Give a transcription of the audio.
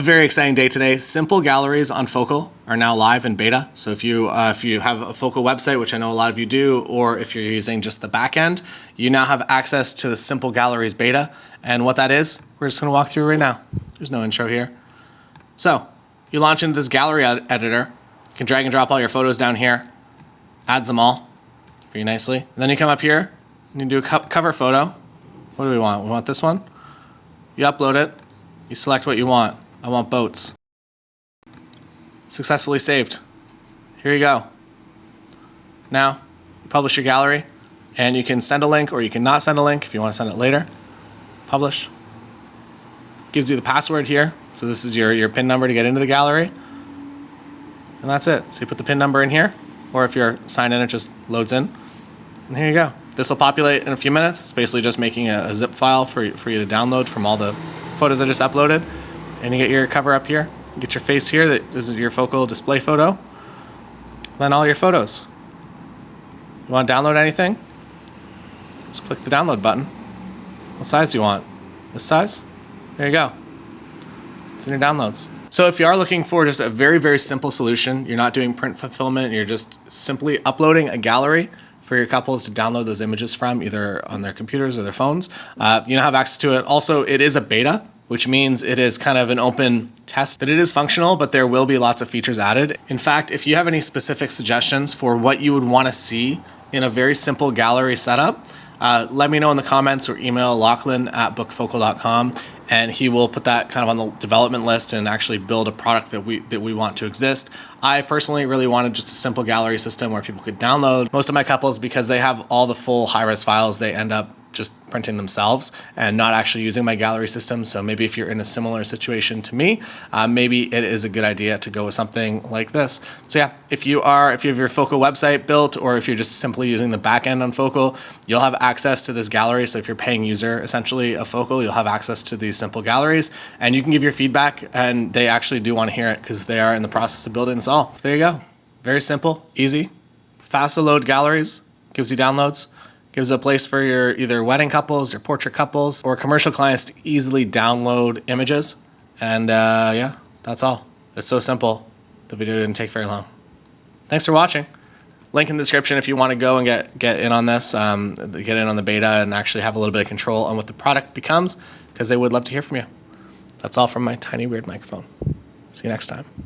very exciting day today. Simple galleries on Focal are now live in beta. So if you have a Focal website, which I know a lot of you do, or if you're using just the back end, you now have access to the Simple Galleries beta. And what that is, we're just going to walk through right now. There's no intro here. So you launch into this gallery editor. You can drag and drop all your photos down here, adds them all for you nicely. And then you come up here and you do a cover photo. What do we want? We want this one. You upload it. You select what you want. I want boats. Successfully saved. Here you go. Now, you publish your gallery, and you can send a link or you can not send a link if you want to send it later. Publish. Gives you the password here. So this is your PIN number to get into the gallery. And that's it. So you put the PIN number in here, or if you're signed in, it just loads in. And here you go. This will populate in a few minutes. It's basically just making a zip file for you to download from all the photos I just uploaded. And you get your cover up here. You get your face here. This is your Focal display photo. Then all your photos. You want to download anything? Just click the download button. What size do you want? This size? There you go. It's in your downloads. So if you are looking for just a very, very simple solution, you're not doing print fulfillment, you're just simply uploading a gallery for your couples to download those images from, either on their computers or their phones. You now have access to it. Also, it is a beta, which means it is kind of an open test, that it is functional, but there will be lots of features added. In fact, if you have any specific suggestions for what you would want to see in a very simple gallery setup, let me know in the comments or email Lachlan@bookfocal.com, and he will put that kind of on the development list and actually build a product that we want to exist. I personally really wanted just a simple gallery system where people could download. Most of my couples, because they have all the full high-res files, they end up just printing themselves and not actually using my gallery system. So maybe if you're in a similar situation to me, maybe it is a good idea to go with something like this. So yeah, if you have your Focal website built, or if you're just simply using the back end on Focal, you'll have access to this gallery. So if you're a paying user, essentially of Focal, you'll have access to these simple galleries, and you can give your feedback, and they actually do want to hear it because they are in the process of building this all. So there you go. Very simple, easy, fast to load galleries, gives you downloads. Gives a place for your either wedding couples, your portrait couples, or commercial clients to easily download images. And yeah, that's all. It's so simple. The video didn't take very long. Thanks for watching. Link in the description if you want to go and get in on this, get in on the beta and actually have a little bit of control on what the product becomes, because they would love to hear from you. That's all from my tiny weird microphone. See you next time.